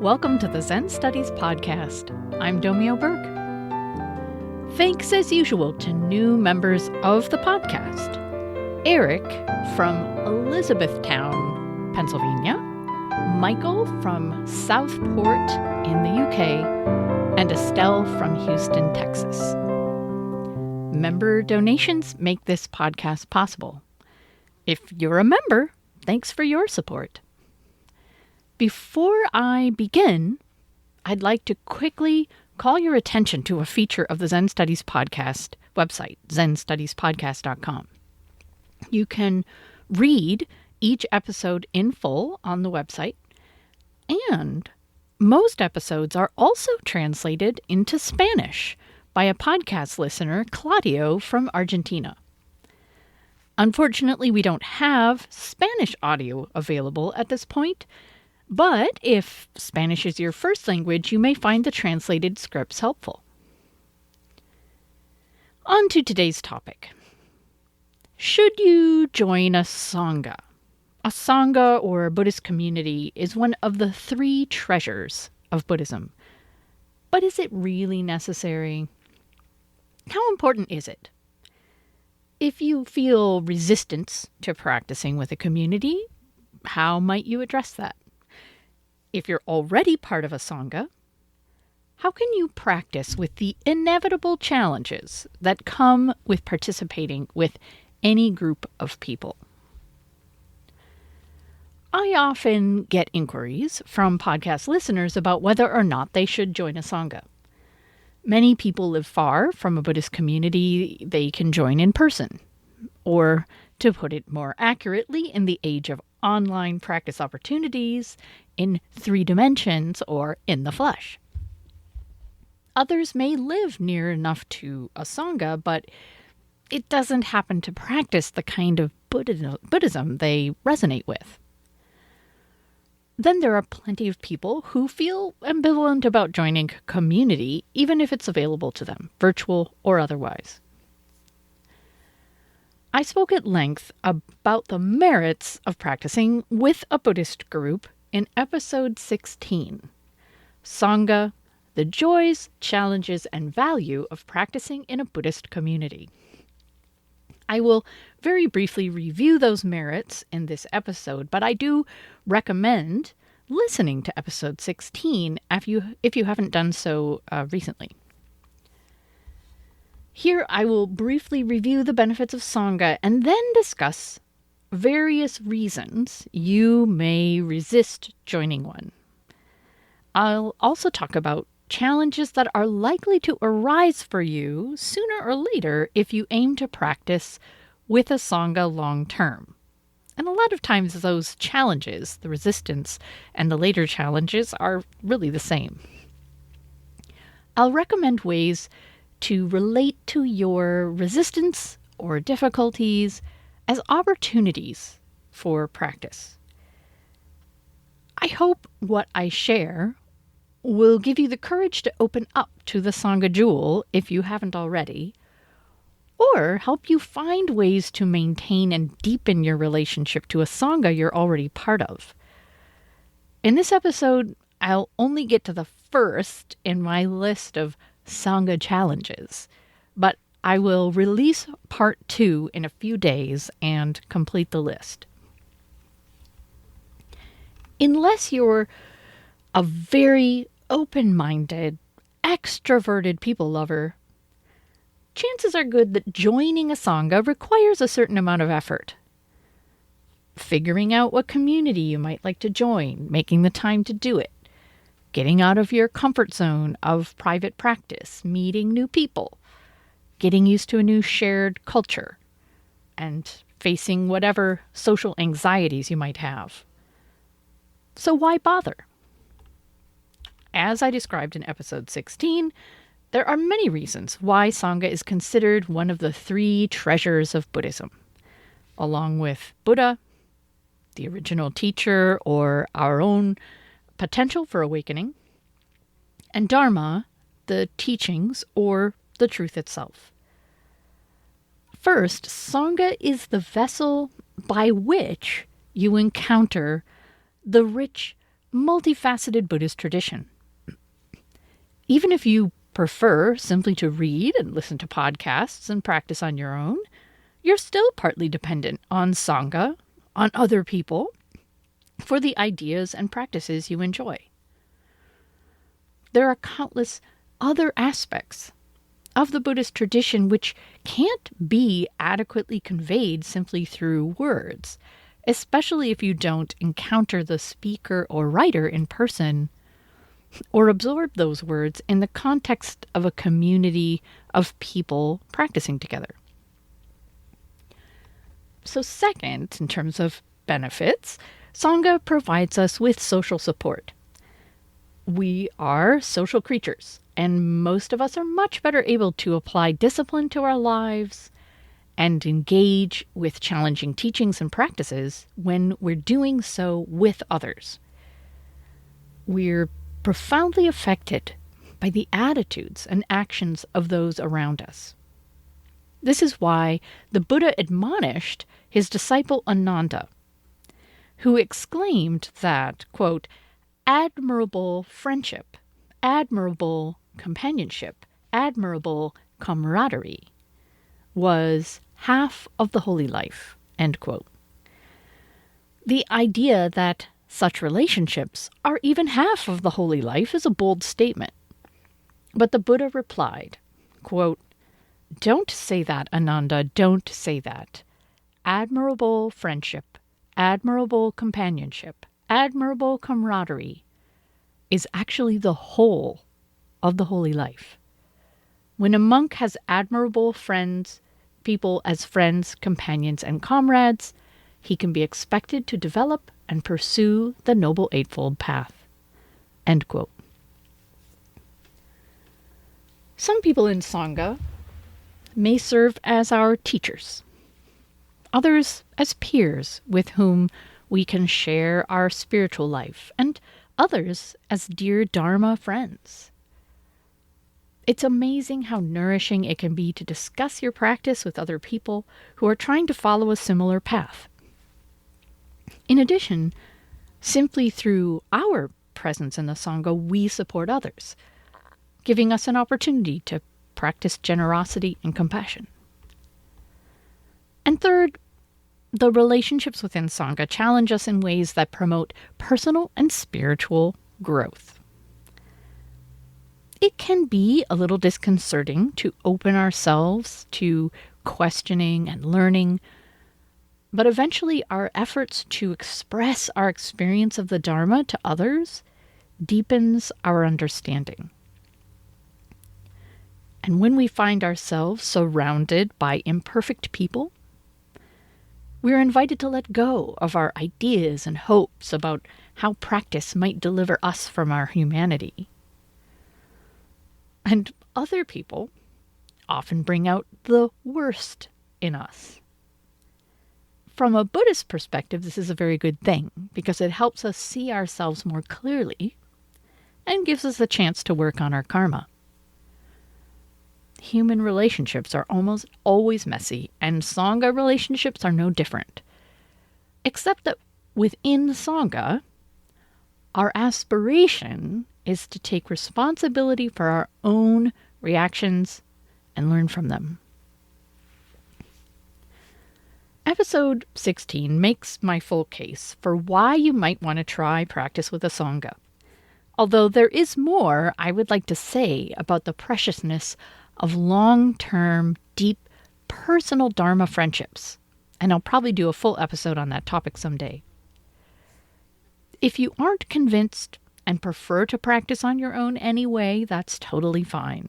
Welcome to the Zen Studies Podcast. I'm Domio Berg. Thanks as usual to new members of the podcast. Eric from Elizabethtown, Pennsylvania, Michael from Southport in the UK, and Estelle from Houston, Texas. Member donations make this podcast possible. If you're a member, thanks for your support. Before I begin, I'd like to quickly call your attention to a feature of the Zen Studies Podcast website, zenstudiespodcast.com. You can read each episode in full on the website, and most episodes are also translated into Spanish by a podcast listener, Claudio from Argentina. Unfortunately, we don't have Spanish audio available at this point, but if Spanish is your first language, you may find the translated scripts helpful. On to today's topic. Should you join a Sangha? A Sangha, or a Buddhist community, is one of the three treasures of Buddhism. But is it really necessary? How important is it? If you feel resistance to practicing with a community, how might you address that? If you're already part of a Sangha, how can you practice with the inevitable challenges that come with participating with any group of people? I often get inquiries from podcast listeners about whether or not they should join a Sangha. Many people live far from a Buddhist community they can join in person, or, to put it more accurately, in the age of online practice opportunities, in 3 dimensions, or in the flesh. Others may live near enough to a Sangha, but it doesn't happen to practice the kind of Buddhism they resonate with. Then there are plenty of people who feel ambivalent about joining a community, even if it's available to them, virtual or otherwise. I spoke at length about the merits of practicing with a Buddhist group in episode 16, Sangha, the joys, challenges, and value of practicing in a Buddhist community. I will very briefly review those merits in this episode, but I do recommend listening to episode 16 if you haven't done so recently. Here I will briefly review the benefits of Sangha and then discuss various reasons you may resist joining one. I'll also talk about challenges that are likely to arise for you sooner or later if you aim to practice with a Sangha long term. And a lot of times those challenges, the resistance and the later challenges, are really the same. I'll recommend ways to relate to your resistance or difficulties as opportunities for practice. I hope what I share will give you the courage to open up to the Sangha jewel if you haven't already, or help you find ways to maintain and deepen your relationship to a Sangha you're already part of. In this episode, I'll only get to the first in my list of Sangha Challenges, but I will release part 2 in a few days and complete the list. Unless you're a very open-minded, extroverted people lover, chances are good that joining a Sangha requires a certain amount of effort. Figuring out what community you might like to join, making the time to do it, getting out of your comfort zone of private practice, meeting new people, getting used to a new shared culture, and facing whatever social anxieties you might have. So why bother? As I described in episode 16, there are many reasons why Sangha is considered one of the 3 treasures of Buddhism, along with Buddha, the original teacher, or our own potential for awakening, and Dharma, the teachings or the truth itself. First, Sangha is the vessel by which you encounter the rich multifaceted Buddhist tradition. Even if you prefer simply to read and listen to podcasts and practice on your own, you're still partly dependent on Sangha, on other people, for the ideas and practices you enjoy. There are countless other aspects of the Buddhist tradition which can't be adequately conveyed simply through words, especially if you don't encounter the speaker or writer in person or absorb those words in the context of a community of people practicing together. So second, in terms of benefits, Sangha provides us with social support. We are social creatures, and most of us are much better able to apply discipline to our lives and engage with challenging teachings and practices when we're doing so with others. We're profoundly affected by the attitudes and actions of those around us. This is why the Buddha admonished his disciple Ananda, who exclaimed that, quote, admirable friendship, admirable companionship, admirable camaraderie was half of the holy life, end quote. The idea that such relationships are even half of the holy life is a bold statement. But the Buddha replied, quote, don't say that, Ananda, don't say that. Admirable friendship, admirable companionship, admirable camaraderie is actually the whole of the holy life. When a monk has admirable friends, people as friends, companions, and comrades, he can be expected to develop and pursue the Noble Eightfold Path. End quote. Some people in Sangha may serve as our teachers, others as peers with whom we can share our spiritual life, and others as dear Dharma friends. It's amazing how nourishing it can be to discuss your practice with other people who are trying to follow a similar path. In addition, simply through our presence in the Sangha, we support others, giving us an opportunity to practice generosity and compassion. And third, the relationships within Sangha challenge us in ways that promote personal and spiritual growth. It can be a little disconcerting to open ourselves to questioning and learning, but eventually our efforts to express our experience of the Dharma to others deepens our understanding. And when we find ourselves surrounded by imperfect people, we're invited to let go of our ideas and hopes about how practice might deliver us from our humanity. And other people often bring out the worst in us. From a Buddhist perspective, this is a very good thing because it helps us see ourselves more clearly and gives us a chance to work on our karma. Human relationships are almost always messy, and Sangha relationships are no different. Except that within Sangha, our aspiration is to take responsibility for our own reactions and learn from them. Episode 16 makes my full case for why you might want to try practice with a Sangha. Although there is more I would like to say about the preciousness of long-term, deep, personal Dharma friendships. And I'll probably do a full episode on that topic someday. If you aren't convinced and prefer to practice on your own anyway, that's totally fine.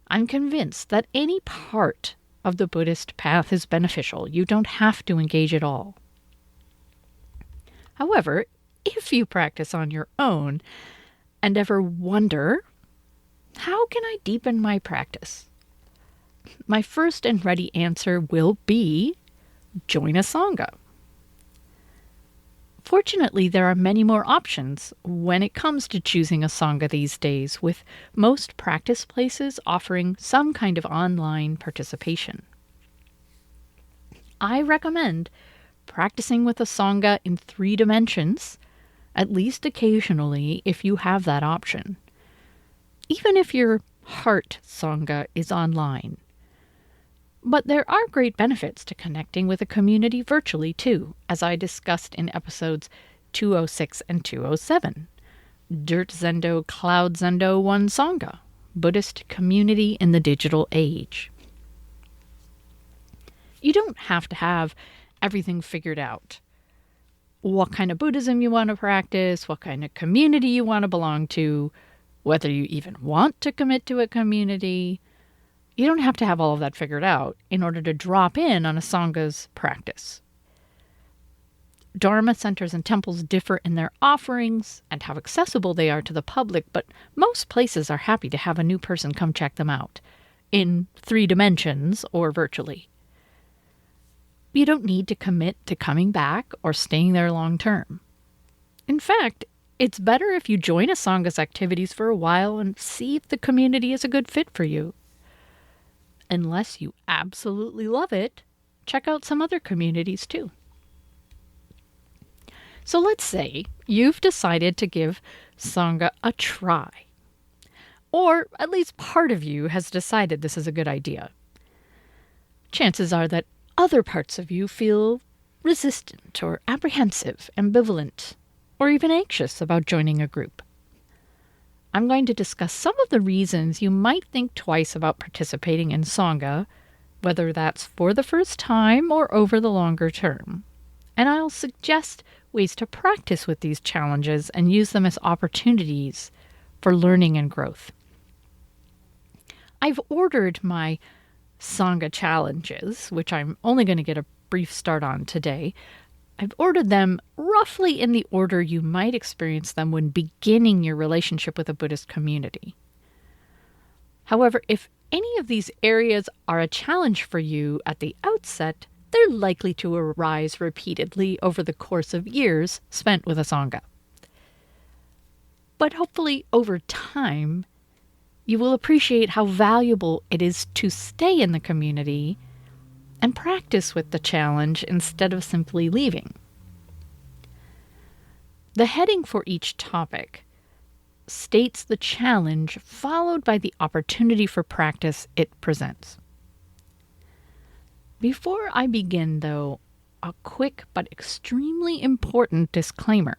I'm convinced that any part of the Buddhist path is beneficial. You don't have to engage at all. However, if you practice on your own and ever wonder, how can I deepen my practice? My first and ready answer will be join a Sangha. Fortunately, there are many more options when it comes to choosing a Sangha these days, with most practice places offering some kind of online participation. I recommend practicing with a Sangha in 3 dimensions at least occasionally if you have that option. Even if your heart Sangha is online. But there are great benefits to connecting with a community virtually too, as I discussed in episodes 206 and 207. Dirt Zendo, Cloud Zendo, One Sangha, Buddhist community in the digital age. You don't have to have everything figured out. What kind of Buddhism you want to practice, what kind of community you want to belong to, whether you even want to commit to a community. You don't have to have all of that figured out in order to drop in on a Sangha's practice. Dharma centers and temples differ in their offerings and how accessible they are to the public, but most places are happy to have a new person come check them out, in 3 dimensions or virtually. You don't need to commit to coming back or staying there long term. In fact, it's better if you join a Sangha's activities for a while and see if the community is a good fit for you. Unless you absolutely love it, check out some other communities too. So let's say you've decided to give Sangha a try. Or at least part of you has decided this is a good idea. Chances are that other parts of you feel resistant or apprehensive, ambivalent, or even anxious about joining a group. I'm going to discuss some of the reasons you might think twice about participating in Sangha, whether that's for the first time or over the longer term. And I'll suggest ways to practice with these challenges and use them as opportunities for learning and growth. I've ordered my Sangha Challenges, which I'm only going to get a brief start on today. I've ordered them roughly in the order you might experience them when beginning your relationship with a Buddhist community. However, if any of these areas are a challenge for you at the outset, they're likely to arise repeatedly over the course of years spent with a Sangha. But hopefully, over time, you will appreciate how valuable it is to stay in the community and practice with the challenge instead of simply leaving. The heading for each topic states the challenge followed by the opportunity for practice it presents. Before I begin, though, a quick but extremely important disclaimer.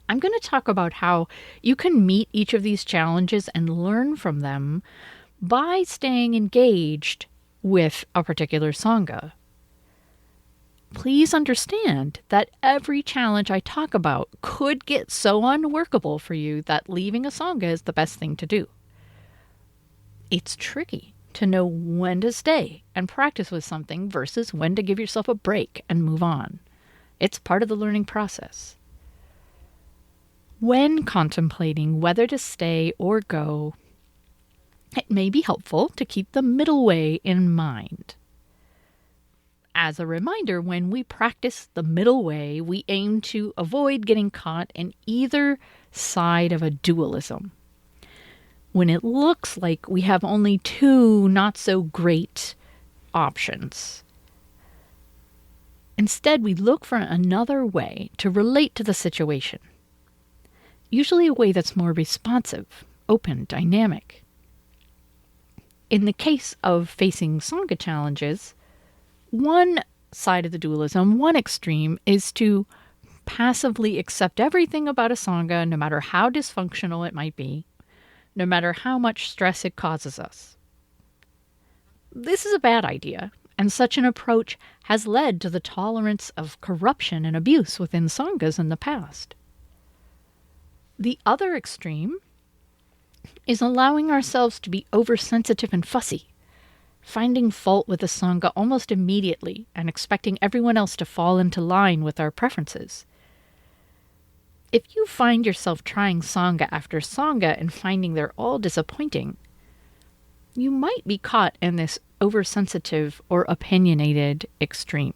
I'm going to talk about how you can meet each of these challenges and learn from them by staying engaged with a particular Sangha. Please understand that every challenge I talk about could get so unworkable for you that leaving a Sangha is the best thing to do. It's tricky to know when to stay and practice with something versus when to give yourself a break and move on. It's part of the learning process. When contemplating whether to stay or go, it may be helpful to keep the middle way in mind. As a reminder, when we practice the middle way, we aim to avoid getting caught in either side of a dualism. When it looks like we have only 2 not so great options. Instead, we look for another way to relate to the situation. Usually a way that's more responsive, open, dynamic. In the case of facing Sangha challenges, one side of the dualism, one extreme, is to passively accept everything about a Sangha, no matter how dysfunctional it might be, no matter how much stress it causes us. This is a bad idea, and such an approach has led to the tolerance of corruption and abuse within Sanghas in the past. The other extreme is allowing ourselves to be oversensitive and fussy, finding fault with the Sangha almost immediately and expecting everyone else to fall into line with our preferences. If you find yourself trying Sangha after Sangha and finding they're all disappointing, you might be caught in this oversensitive or opinionated extreme.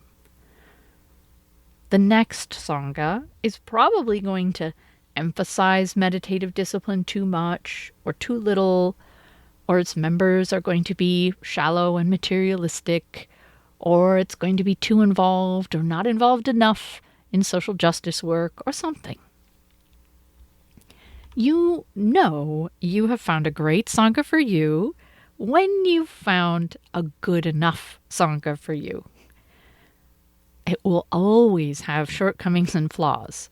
The next Sangha is probably going to emphasize meditative discipline too much or too little, or its members are going to be shallow and materialistic, or it's going to be too involved or not involved enough in social justice work, or something. You know you have found a great Sangha for you when you've found a good enough Sangha for you. It will always have shortcomings and flaws,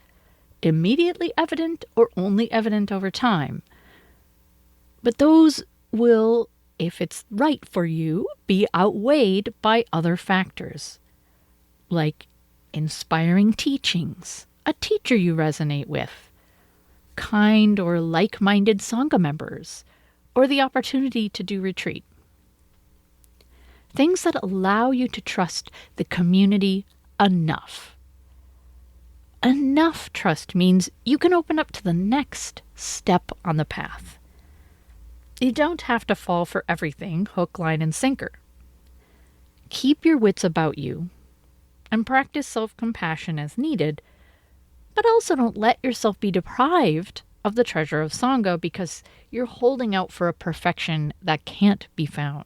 immediately evident or only evident over time. But those will, if it's right for you, be outweighed by other factors, like inspiring teachings, a teacher you resonate with, kind or like-minded Sangha members, or the opportunity to do retreat. Things that allow you to trust the community enough. Enough trust means you can open up to the next step on the path. You don't have to fall for everything, hook, line, and sinker. Keep your wits about you and practice self-compassion as needed, but also don't let yourself be deprived of the treasure of Sangha because you're holding out for a perfection that can't be found.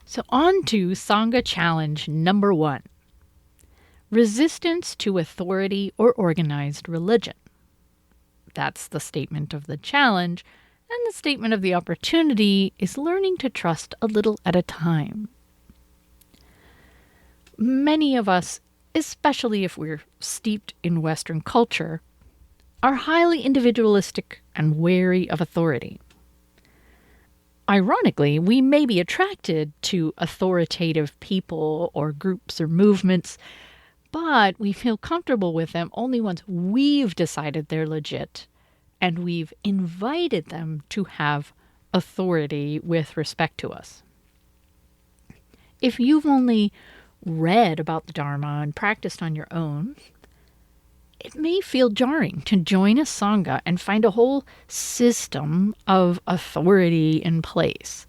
So on to Sangha Challenge number 1. Resistance to authority or organized religion. That's the statement of the challenge, and the statement of the opportunity is learning to trust a little at a time. Many of us, especially if we're steeped in Western culture, are highly individualistic and wary of authority. Ironically, we may be attracted to authoritative people or groups or movements, but we feel comfortable with them only once we've decided they're legit and we've invited them to have authority with respect to us. If you've only read about the Dharma and practiced on your own, it may feel jarring to join a Sangha and find a whole system of authority in place.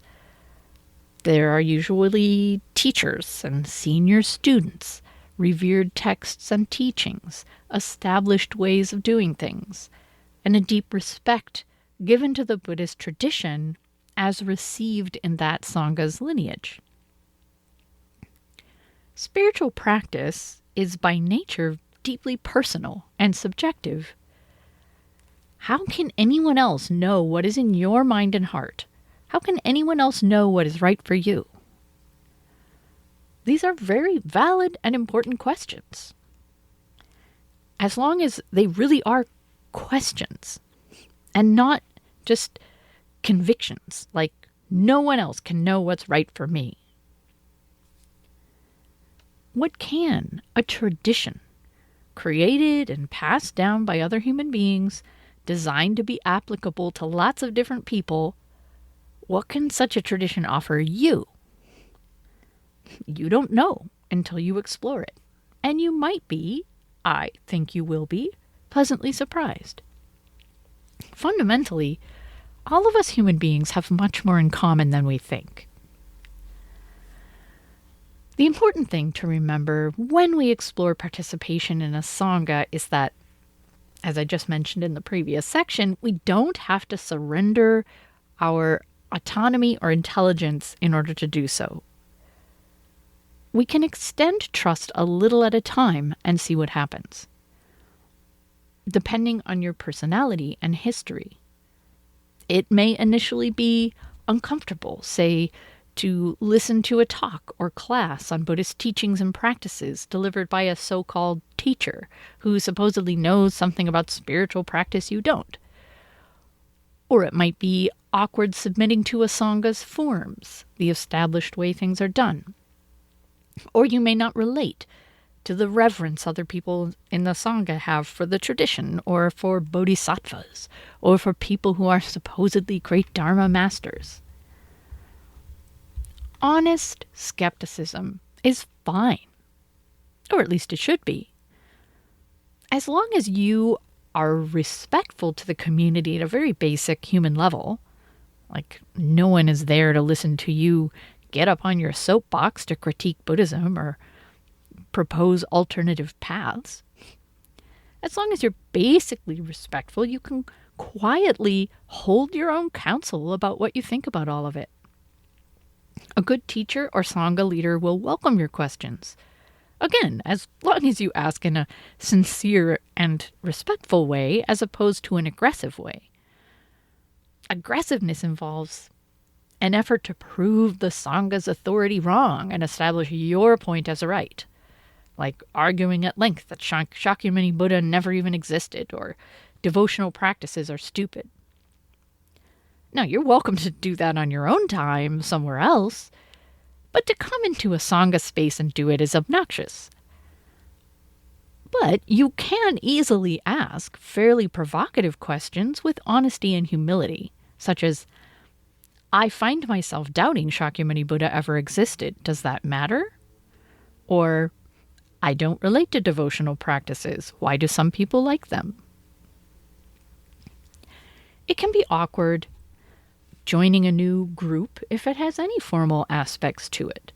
There are usually teachers and senior students, revered texts and teachings, established ways of doing things, and a deep respect given to the Buddhist tradition as received in that Sangha's lineage. Spiritual practice is by nature deeply personal and subjective. How can anyone else know what is in your mind and heart? How can anyone else know what is right for you? These are very valid and important questions. As long as they really are questions and not just convictions, like no one else can know what's right for me. What can a tradition created and passed down by other human beings, designed to be applicable to lots of different people, what can such a tradition offer you? You don't know until you explore it. And you might be, I think you will be, pleasantly surprised. Fundamentally, all of us human beings have much more in common than we think. The important thing to remember when we explore participation in a Sangha is that, as I just mentioned in the previous section, we don't have to surrender our autonomy or intelligence in order to do so. We can extend trust a little at a time and see what happens. Depending on your personality and history, it may initially be uncomfortable, say, to listen to a talk or class on Buddhist teachings and practices delivered by a so-called teacher who supposedly knows something about spiritual practice you don't. Or it might be awkward submitting to a Sangha's forms, the established way things are done. Or you may not relate to the reverence other people in the Sangha have for the tradition, or for bodhisattvas, or for people who are supposedly great Dharma masters. Honest skepticism is fine, or at least it should be. As long as you are respectful to the community at a very basic human level, like no one is there to listen to you get up on your soapbox to critique Buddhism or propose alternative paths. As long as you're basically respectful, you can quietly hold your own counsel about what you think about all of it. A good teacher or Sangha leader will welcome your questions, Again, as long as you ask in a sincere and respectful way as opposed to an aggressive way. Aggressiveness involves an effort to prove the Sangha's authority wrong and establish your point as a right, like arguing at length that Shakyamuni Buddha never even existed or devotional practices are stupid. Now, you're welcome to do that on your own time somewhere else, but to come into a Sangha space and do it is obnoxious. But you can easily ask fairly provocative questions with honesty and humility, such as, I find myself doubting Shakyamuni Buddha ever existed. Does that matter? Or, I don't relate to devotional practices. Why do some people like them? It can be awkward joining a new group if it has any formal aspects to it.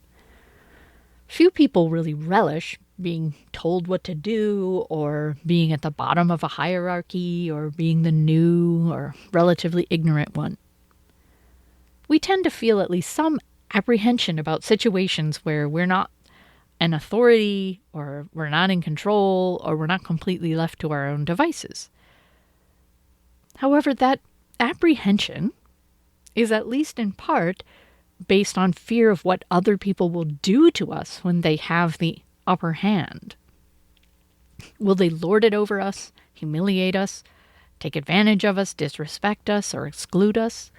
Few people really relish being told what to do or being at the bottom of a hierarchy or being the new or relatively ignorant one. We tend to feel at least some apprehension about situations where we're not an authority or we're not in control or we're not completely left to our own devices. However, that apprehension is at least in part based on fear of what other people will do to us when they have the upper hand. Will they lord it over us, humiliate us, take advantage of us, disrespect us, or exclude us?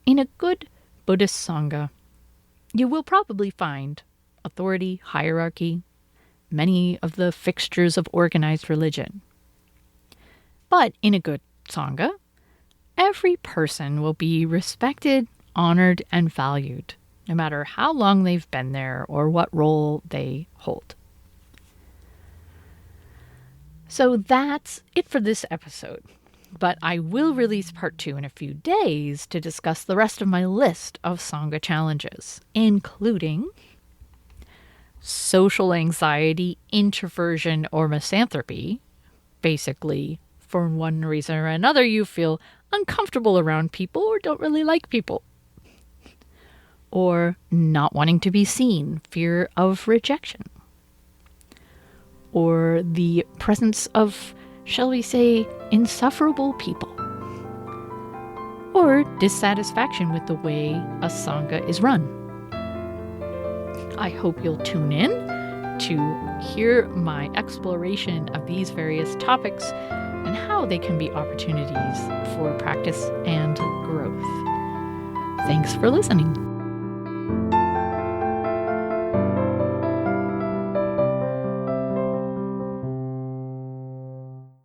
In a good Buddhist Sangha, you will probably find authority, hierarchy, many of the fixtures of organized religion. But in a good Sangha, every person will be respected, honored, and valued, no matter how long they've been there or what role they hold. So that's it for this episode. But I will release part 2 in a few days to discuss the rest of my list of Sangha challenges, including social anxiety, introversion, or misanthropy. Basically, for one reason or another, you feel uncomfortable around people or don't really like people. Or not wanting to be seen, fear of rejection. Or the presence of, shall we say, insufferable people. Or dissatisfaction with the way a Sangha is run. I hope you'll tune in to hear my exploration of these various topics and how they can be opportunities for practice and growth. Thanks for listening.